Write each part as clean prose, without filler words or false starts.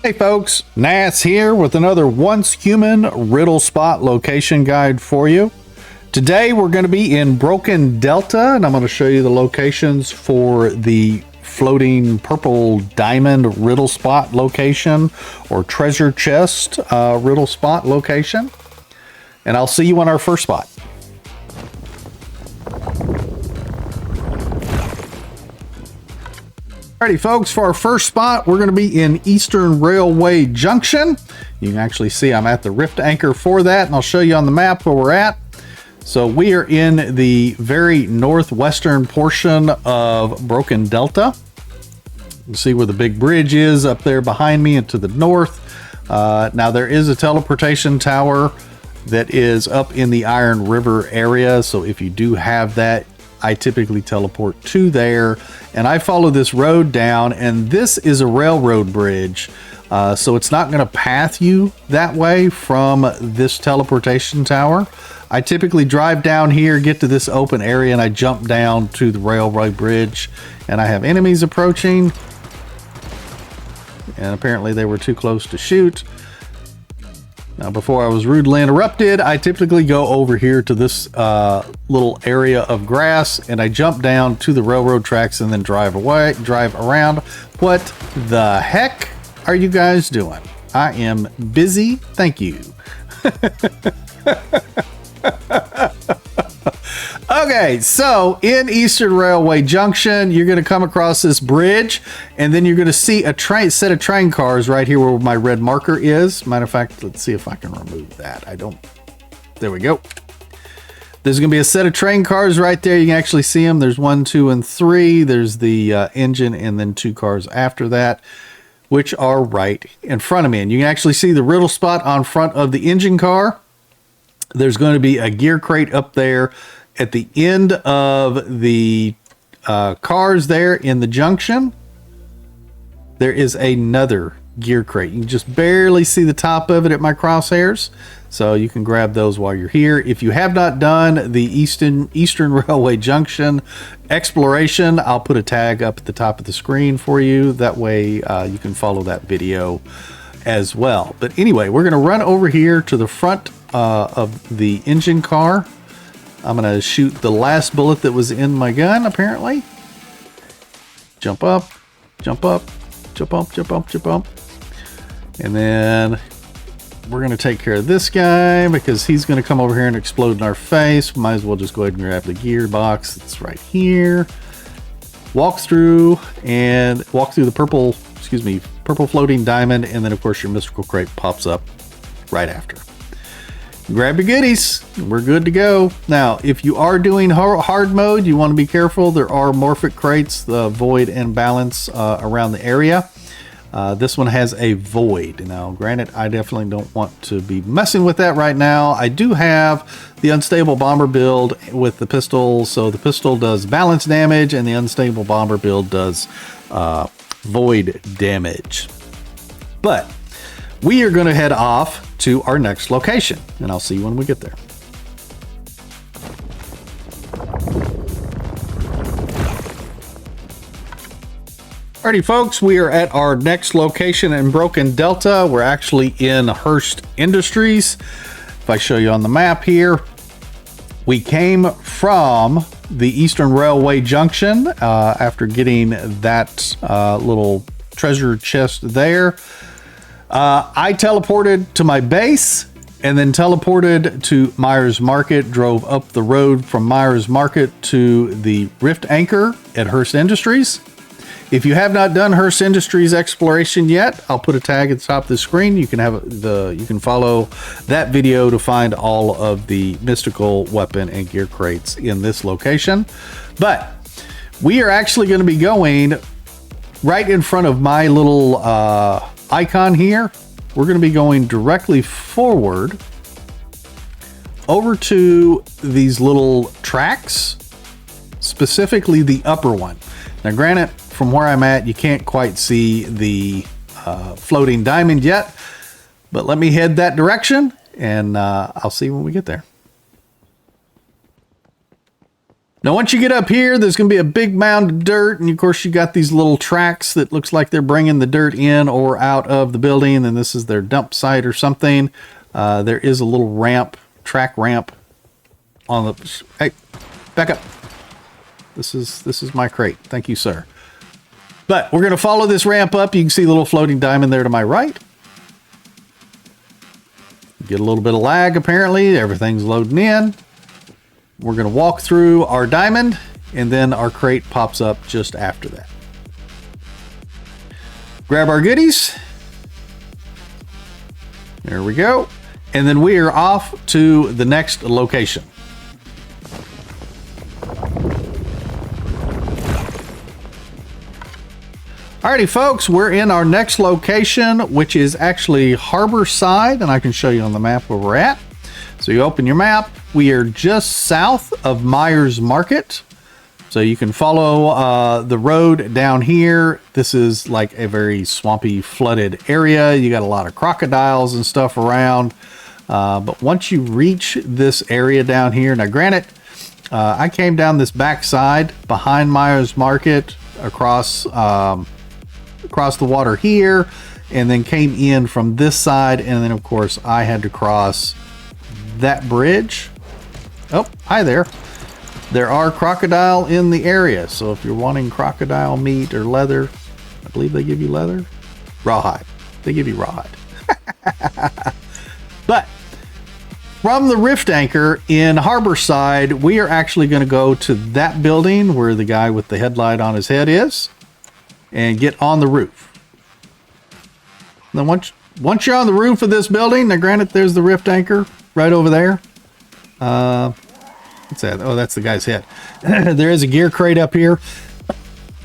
Hey folks, Nas here with another Once Human Riddle Spot location guide for you. Today we're going to be in Broken Delta, and I'm going to show you the locations for the floating purple diamond riddle spot location or treasure chest riddle spot location. And I'll see you on our first spot. Alrighty folks, for our first spot, we're going to be in Eastern Railway Junction. You can actually see I'm at the rift anchor for that, and I'll show you on the map where we're at. So we are in the very northwestern portion of Broken Delta. You can see where the big bridge is up there behind me and to the north. Now there is a teleportation tower that is up in the Iron River area, so if you do have that, I typically teleport to there, and I follow this road down, and this is a railroad bridge, so it's not going to path you that way from this teleportation tower. I typically drive down here, get to this open area, and I jump down to the railroad bridge, and I have enemies approaching, and apparently they were too close to shoot. Now, before I was rudely interrupted, I typically go over here to this little area of grass, and I jump down to the railroad tracks and then drive around. What the heck are you guys doing? I am busy. Thank you. Okay, so in Eastern Railway Junction, you're going to come across this bridge, and then you're going to see a set of train cars right here where my red marker is. Matter of fact, let's see if I can remove that. There we go. There's going to be a set of train cars right there. You can actually see them. There's 1, 2, and 3. There's the engine, and then 2 cars after that, which are right in front of me. And you can actually see the riddle spot on front of the engine car. There's going to be a gear crate up there at the end of the cars there in the junction. There is another gear crate. You can just barely see the top of it at my crosshairs, so you can grab those while you're here. If you have not done the Eastern Railway Junction exploration, I'll put a tag up at the top of the screen for you. That way you can follow that video as well. But anyway, we're going to run over here to the front of the engine car. I'm going to shoot the last bullet that was in my gun, apparently. Jump up, jump up, jump up, jump up, jump up. And then we're going to take care of this guy because he's going to come over here and explode in our face. Might as well just go ahead and grab the gearbox that's right here. Walk through the purple floating diamond, and then of course your mystical crate pops up right after. Grab your goodies. We're good to go. Now, if you are doing hard mode, you want to be careful. There are morphic crates, the void and balance around the area. This one has a void. Now, granted, I definitely don't want to be messing with that right now. I do have the unstable bomber build with the pistol, so the pistol does balance damage, and the unstable bomber build does void damage. But we are going to head off to our next location, and I'll see you when we get there. Alrighty folks, we are at our next location in Broken Delta. We're actually in Hearst Industries. If I show you on the map here, we came from the Eastern Railway Junction after getting that little treasure chest there. I teleported to my base and then teleported to Myers Market, drove up the road from Myers Market to the rift anchor at Hearst Industries. If you have not done Hearst Industries exploration yet, I'll put a tag at the top of the screen. You can follow that video to find all of the mystical weapon and gear crates in this location. But we are actually going to be going right in front of my little icon here. We're going to be going directly forward over to these little tracks, specifically the upper one. Now granted, from where I'm at, you can't quite see the floating diamond yet, but let me head that direction, and I'll see you when we get there. Now, once you get up here, there's going to be a big mound of dirt. And of course, you got these little tracks that looks like they're bringing the dirt in or out of the building. And this is their dump site or something. There is a little ramp, track ramp on the, hey, back up. This is my crate. Thank you, sir. But we're going to follow this ramp up. You can see a little floating diamond there to my right. Get a little bit of lag, apparently. Everything's loading in. We're going to walk through our diamond, and then our crate pops up just after that. Grab our goodies. There we go. And then we are off to the next location. Alrighty, folks, we're in our next location, which is actually Harborside, and I can show you on the map where we're at. So you open your map. We are just south of Myers Market. So you can follow the road down here. This is like a very swampy, flooded area. You got a lot of crocodiles and stuff around. But once you reach this area down here, now granted, I came down this back side behind Myers Market across the water here, and then came in from this side, and then of course I had to cross that bridge. Oh, hi there. There are crocodile in the area, so if you're wanting crocodile meat or leather, I believe they give you leather. Rawhide. They give you rawhide. But from the Rift Anchor in Harborside, we are actually going to go to that building where the guy with the headlight on his head is, and get on the roof. Then once you're on the roof of this building, now granted, there's the Rift Anchor right over there. What's that? Oh, that's the guy's head. There is a gear crate up here.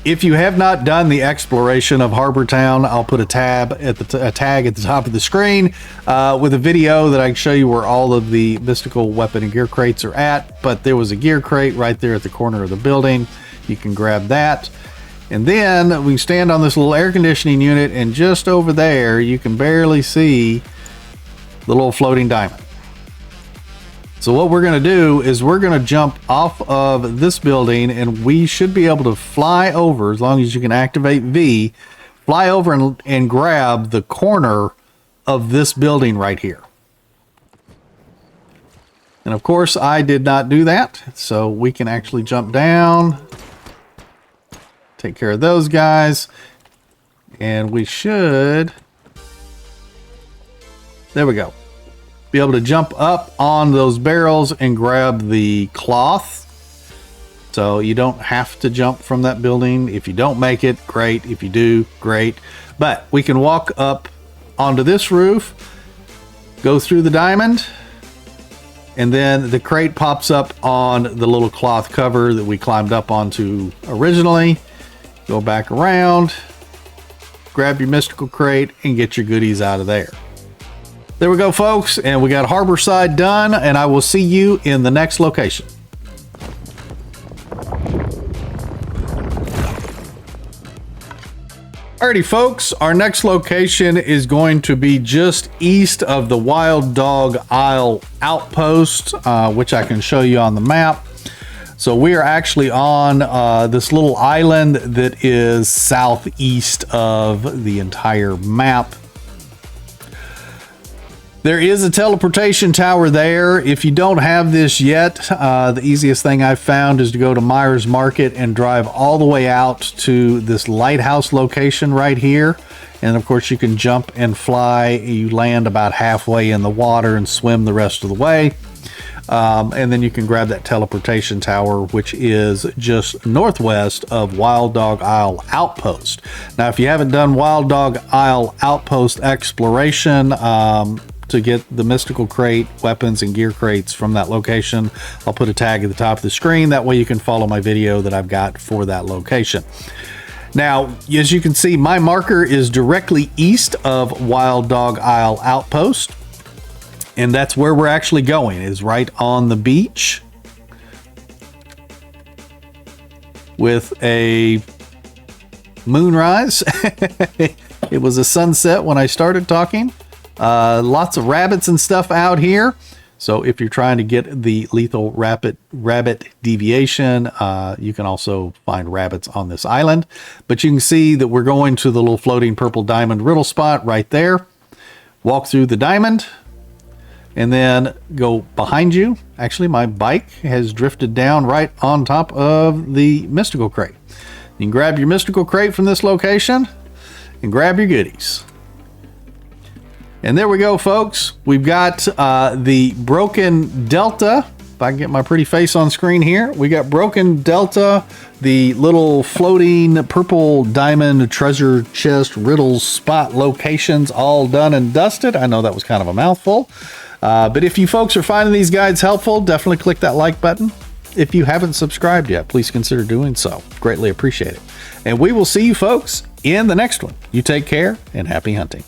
If you have not done the exploration of Harbor Town, I'll put a tag at the top of the screen with a video that I can show you where all of the mystical weapon and gear crates are at. But there was a gear crate right there at the corner of the building. You can grab that. And then we stand on this little air conditioning unit, and just over there, you can barely see the little floating diamond. So what we're going to do is we're going to jump off of this building, and we should be able to fly over, as long as you can activate V, fly over and grab the corner of this building right here. And of course, I did not do that, so we can actually jump down, take care of those guys, and we should, there we go, be able to jump up on those barrels and grab the cloth. So you don't have to jump from that building. If you don't make it, great. If you do, great. But we can walk up onto this roof, go through the diamond, and then the crate pops up on the little cloth cover that we climbed up onto originally. Go back around, grab your mystical crate, and get your goodies out of there. There we go, folks, and we got Harborside done, and I will see you in the next location. Alrighty, folks, our next location is going to be just east of the Wild Dog Isle Outpost, which I can show you on the map. So we are actually on this little island that is southeast of the entire map. There is a teleportation tower there. If you don't have this yet, the easiest thing I've found is to go to Myers Market and drive all the way out to this lighthouse location right here. And of course you can jump and fly. You land about halfway in the water and swim the rest of the way. And then you can grab that teleportation tower, which is just northwest of Wild Dog Isle Outpost. Now, if you haven't done Wild Dog Isle Outpost exploration, to get the mystical crate, weapons, and gear crates from that location, I'll put a tag at the top of the screen. That way you can follow my video that I've got for that location. Now, as you can see, my marker is directly east of Wild Dog Isle Outpost. And that's where we're actually going, is right on the beach with a moonrise. It was a sunset when I started talking. Lots of rabbits and stuff out here. So if you're trying to get the lethal rabbit deviation, you can also find rabbits on this island. But you can see that we're going to the little floating purple diamond riddle spot right there. Walk through the diamond and then go behind you. Actually, my bike has drifted down right on top of the mystical crate. You can grab your mystical crate from this location and grab your goodies. And there we go, folks. We've got the Broken Delta. If I can get my pretty face on screen here. We got Broken Delta, the little floating purple diamond treasure chest riddle spot locations all done and dusted. I know that was kind of a mouthful. But if you folks are finding these guides helpful, definitely click that like button. If you haven't subscribed yet, please consider doing so. Greatly appreciate it. And we will see you folks in the next one. You take care and happy hunting.